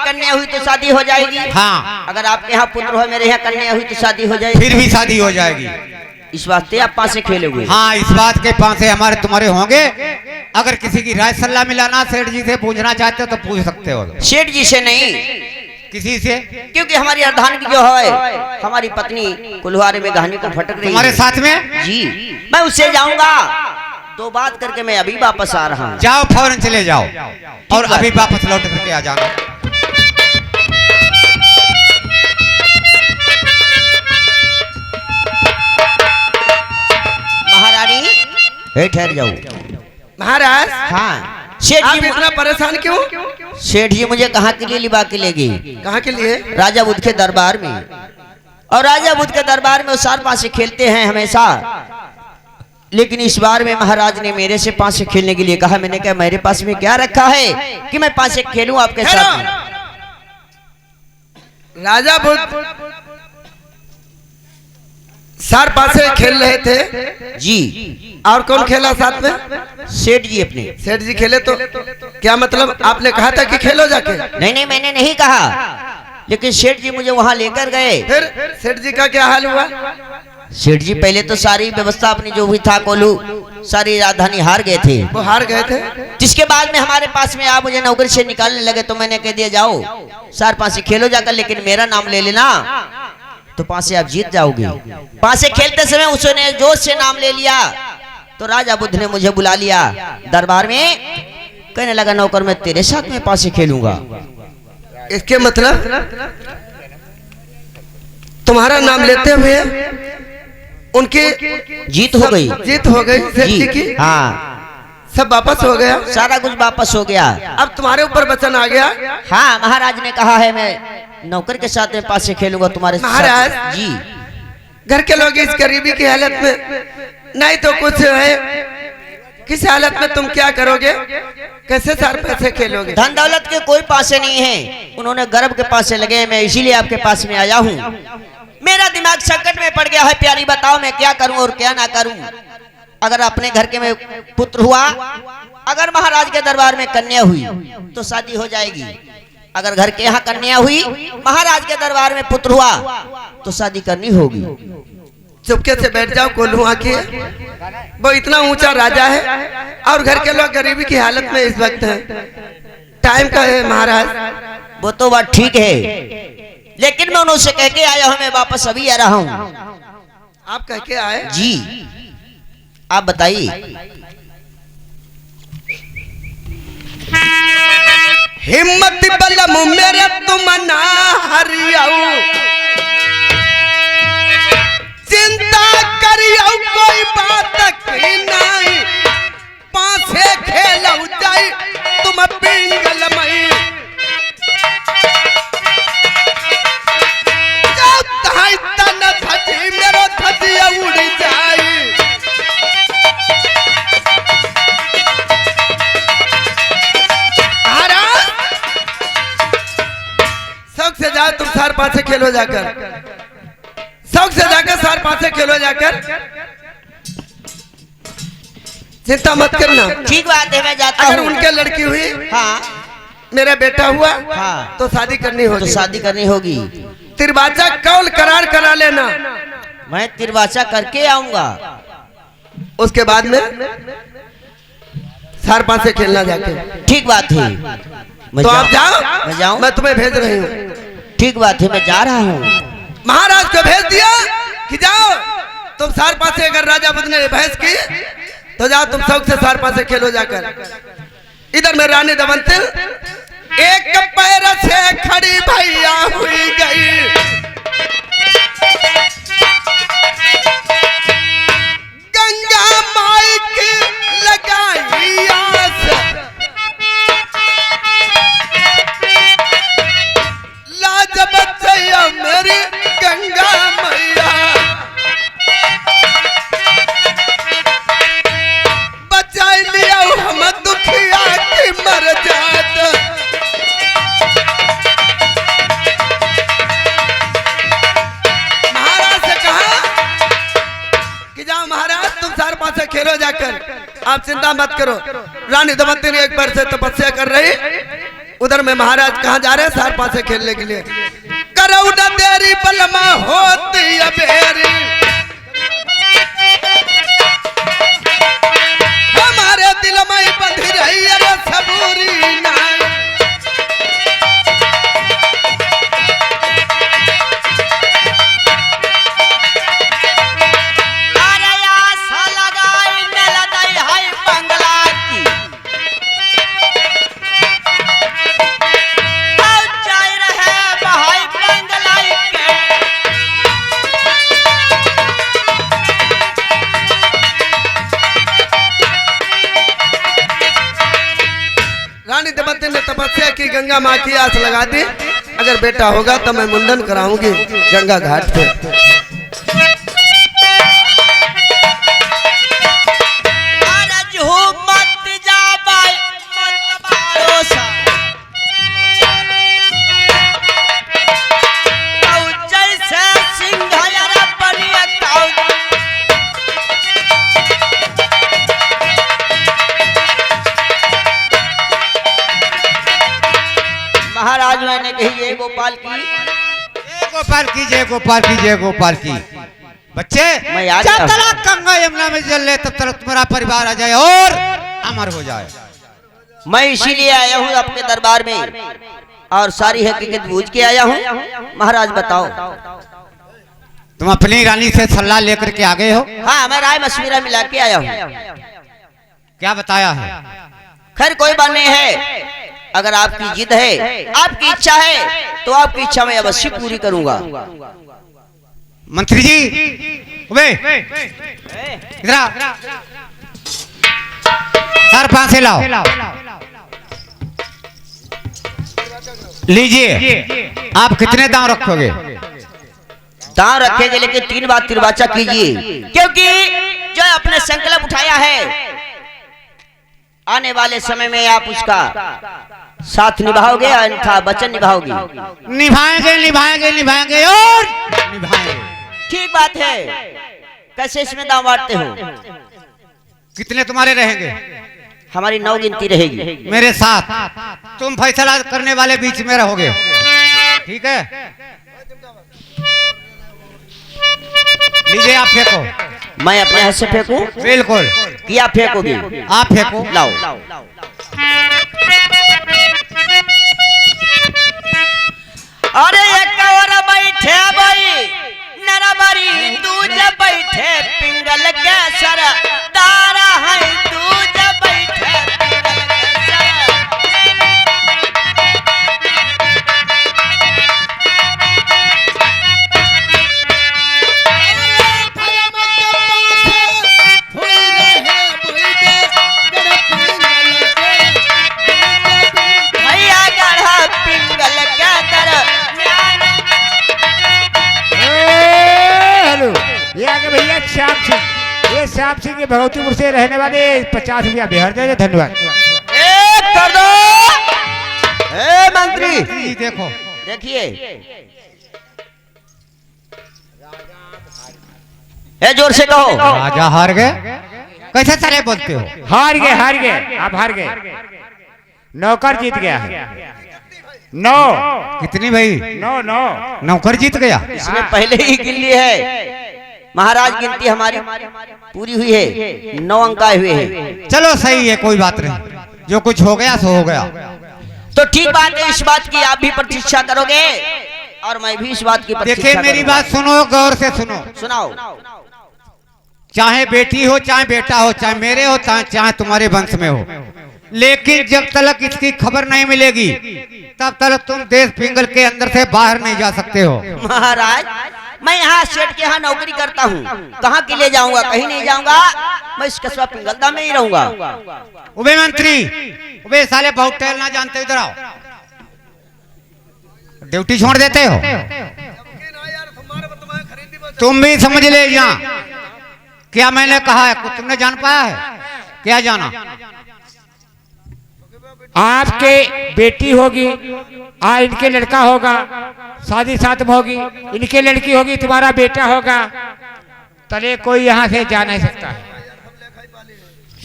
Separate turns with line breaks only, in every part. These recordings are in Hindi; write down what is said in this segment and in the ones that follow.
कन्या हुई तो शादी हो जाएगी।
हाँ।
अगर आपके यहाँ पुत्र हो, मेरे यहाँ कन्या हुई तो शादी हो जाएगी।
फिर भी शादी हो जाएगी।
इस वास्ते आप पासे खेले हुए।
हाँ, इस बात के पासे हमारे तुम्हारे होंगे। अगर किसी की राय सलाह मिलाना सेठ जी से पूछना चाहते हो तो पूछ सकते हो।
सेठ जी से नहीं,
किसी से,
क्योंकि हमारी अर्धांगिनी जो है, हमारी पत्नी कुल्हारे में गहनी को फटक रही
तुम्हारे
है।
साथ में
जी, मैं उससे जाऊंगा, दो बात करके मैं अभी वापस आ रहा हूँ।
जाओ, फौरन चले जाओ और अभी वापस लौट करके आ जाना।
महारानी ठहर जाओ।
महाराज,
हाँ सेठ
आप
जी,
इतना परेशान क्यों?
सेठ जी मुझे कहाँ के लिए लिबा के ले गई?
कहाँ के लिए?
राजा बुद्ध के दरबार में। और राजा बुद्ध के दरबार में वो सार पासे खेलते हैं हमेशा, लेकिन इस बार में महाराज ने मेरे से पासे खेलने के लिए कहा। मैंने कहा मेरे पास में क्या रखा है कि मैं पासे खेलूं आपके साथ में?
राजा बुद्ध सार पासे खेल रहे थे
जी।
और कौन खेला साथ में?
सेठ जी अपने।
सेठ जी खेले तो क्या मतलब? आपने कहा था कि खेलो जाके।
नहीं नहीं, मैंने नहीं कहा, लेकिन सेठ जी मुझे वहां लेकर गए।
फिर सेठ जी का क्या हाल हुआ?
सेठ जी पहले तो सारी व्यवस्था अपनी जो भी था कोलू, सारी राजधानी हार गए थे।
वो हार गए थे।
जिसके बाद में हमारे पास में आप मुझे नौकरी से निकालने लगे, तो मैंने कह दिया जाओ सार पासे खेलो जाकर, लेकिन मेरा नाम ले लेना तो पासे आप जीत जाओगे। पासे खेलते समय उसने जोश से नाम ले लिया, तो राजा बुद्ध ने मुझे बुला लिया दरबार में। कहने लगा नौकर मैं तेरे साथ में पासे खेलूंगा।
इसके मतलब तुम्हारा नाम लेते हुए उनकी
जीत हो गई।
जीत हो गई सेठ जी की।
हाँ,
सब वापस हो गया,
सारा कुछ वापस हो गया।
अब तुम्हारे ऊपर वचन आ गया।
हाँ, महाराज ने कहा है मैं नौकर के साथ में पासे खेलूंगा तुम्हारे
महाराज
साथ। जी।
घर के लोग इस गरीबी की हालत में, नहीं तो कुछ है, किस हालत में तुम क्या करोगे? कैसे सार पैसे खेलोगे?
धन दौलत के कोई पासे नहीं है, उन्होंने गर्भ के पासे लगे। मैं इसीलिए आपके पास में आया हूँ। मेरा दिमाग संकट में पड़ गया है प्यारी, बताओ मैं क्या करूं और क्या ना करूं। अगर अपने घर के में पुत्र हुआ, अगर महाराज के दरबार में कन्या हुई तो शादी हो जाएगी। अगर घर के यहाँ कन्या हुई, महाराज के दरबार में पुत्र हुआ तो शादी करनी होगी।
चुपके से बैठ जाओ, कोल्हू आके। वो इतना ऊंचा राजा है और घर के लोग गरीबी की हालत में इस वक्त हैं। टाइम का है महाराज।
वो तो बात ठीक है, लेकिन मैं उनसे कह के आया हूँ, मैं वापस अभी आ रहा हूँ।
आप कह के आए?
जी, आप बताइए।
हिम्मत बलम मेरे तुम ना हरियाऊ, चिंता करियो कोई बात की नहीं, पासे खेलऊ जाई तुम पिंगल मई, जाओ तहाई तन धजी मेरो धजिया उड़ जाई। शौक से जाओ तुम सार पासे खेलो जाकर, शौक से जाकर सार पासे खेलो जाकर, चिंता मत करना।
ठीक बात है, मैं जाता
अगर
हूँ।
उनके लड़की हुई,
हाँ,
मेरा बेटा हुआ,
हाँ,
तो शादी करनी
तो
होगी।
शादी करनी होगी।
तिरबाचा कौल करार करा लेना,
मैं तिरबाचा करके आऊंगा।
उसके बाद में सार पासे खेलना जाके।
ठीक बात है, मैं
तो आप जाओ,
मैं जाऊं?
मैं तुम्हें भेज रही हूँ।
ठीक बात है, मैं जा रहा हूँ।
महाराज को भेज दिया कि जाओ तुम सार पासे। अगर राजा बुद्ध ने बहस की तो जाओ तुम शौक से सार पासे खेलो जाकर। इधर में रानी दमनतिल एक पैर से खड़ी भैया हुई गई, गंगा माई की लगाई आस, लाज बचैया मेरी गंगा मैया, बचा लिया हम दुखिया की मर जात। महाराज से कहा कि जाओ महाराज तुम सार पासे खेलो जाकर, आप चिंता मत करो। रानी दमनती ने एक बार से तपस्या कर रही, उधर में महाराज कहाँ जा रहे हैं सार पासे खेलने के लिए। करौदा तेरी बलमा होती अबेरी, हमारे दिल में बंधी रही अरे सबूरी ना। रानी देवती ने तपस्या की, गंगा माँ की आस लगा दी, अगर बेटा होगा तो मैं मुंडन कराऊंगी गंगा घाट पे।
महाराज मैंने कही ये गोपाल की,
जय गोपाल की, जय गोपाल की, जय गोपाल की। बच्चे
मैं आ
जब
गया।
तक गंगा यमुना में जल ले तब तक तुम्हारा परिवार आ जाए और अमर हो जाए।
मैं इसीलिए आया हूँ आपके दरबार में और सारी हकीकत बूझ के आया हूँ। महाराज बताओ।
तुम अपनी रानी से सलाह लेकर के आ गए हो?
हाँ, मैं राय मशविरा मिला के आया हूँ।
क्या बताया है?
खैर कोई बात नहीं है, अगर आपकी जिद है, आपकी इच्छा है तो आपकी इच्छा मैं अवश्य पूरी करूंगा।
मंत्री जी वे इधर आओ, सर फांसे लाओ, लीजिए। आप कितने दांव रखोगे?
दांव रखेंगे लेकिन 3 बार तिरवाचा कीजिए, क्योंकि जो अपने संकल्प उठाया है आने वाले समय में आप उसका साथ निभाओगे, अन्यथा वचन निभाओगे।
निभाएंगे, निभाएंगे, निभाएंगे और निभाएंगे।
ठीक बात है। कैसे इसमें दांव बांटते हो?
कितने तुम्हारे रहेंगे?
हमारी 9 गिनती रहेगी।
मेरे साथ तुम फैसला करने वाले बीच में रहोगे, ठीक है? लीजिए, आप फेंको।
मैं अपने हाथ से फेंकूं?
बिल्कुल।
कि आप फेंकोगे?
आप फेंको।
लाओ। अरे एक और बैठे भाई नरबरी, दूज बैठे पिंगल के सर तारा है, दूज बैठे पिंगल के सर। भैया गढ़ा पिंगल के दर।
हेलो, ये आगे भैया श्याम सिंह, ये श्याम सिंह के भगवतीपुर से रहने वाले 50 रुपया बिहार दे दे। धन्यवाद।
एक कर दो। ए मंत्री
जी देखो,
देखिए, ए जोर से कहो।
राजा हार गए। कैसे सारे बोलते हो?
हार गए, हार गए, आप हार गए। नौकर जीत गया है। 9
कितनी भाई?
9 9
नौकर जीत गया।
इसमें पहले ही गिन ली है महाराज, गिनती हमारी पूरी हुई है, 9 अंक आए हुए हैं।
चलो सही है, कोई बात नहीं, जो कुछ हो गया सो हो गया।
तो ठीक बात है, इस बात की आप भी प्रतीक्षा करोगे और मैं भी इस बात की प्रतीक्षा
देखिए मेरी
करूंगा।
बात सुनो, गौर से सुनो।
सुनाओ।
चाहे बेटी हो, चाहे बेटा हो, चाहे मेरे हो, चाहे तुम्हारे वंश में हो, लेकिन जब तक इसकी खबर नहीं मिलेगी तब तक तुम देश पिंगल के अंदर से बाहर नहीं जा सकते हो।
महाराज, मैं यहाँ सेठ के यहाँ नौकरी करता हूँ, कहाँ के लिए जाऊंगा? कहीं नहीं जाऊंगा, मैं इस कस्बा पिंगलदा में ही रहूंगा।
उबे मंत्री, उबे साले बहुत टहलना जानते, इधर आओ। ड्यूटी छोड़ देते हो? तुम भी समझ ले यहाँ, क्या मैंने कहा है कुछ तुमने जान पाया है? क्या जाना?
आपके बेटी होगी, इनके लड़का होगा, शादी साथ में होगी, इनके लड़की होगी, तुम्हारा बेटा होगा, तले कोई यहाँ से जा नहीं सकता है।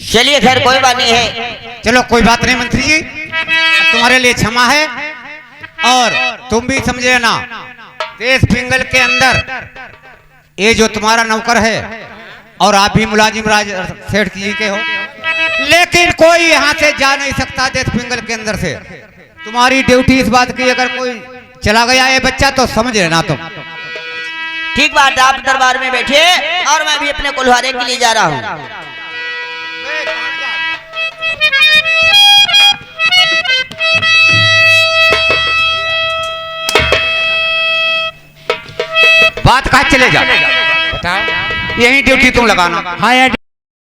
चलिए खैर कोई बात नहीं है।
चलो कोई बात नहीं मंत्री जी, तुम्हारे लिए क्षमा है। और तुम भी समझ लेना, देश पिंगल के अंदर ये जो तुम्हारा नौकर है और आप भी मुलाजिम राज सेठ जी के हो, लेकिन कोई यहाँ से जा नहीं सकता देश पिंगल के अंदर से। तुम्हारी ड्यूटी इस बात की, अगर कोई चला गया ये बच्चा तो समझ लेना तुम।
ठीक बात, आप दरबार में बैठिए और मैं भी अपने कुल्हारे के लिए जा रहा हूँ।
बात कहाँ चले जा,
बताओ।
यही ड्यूटी तुम लगाना।
हाँ यार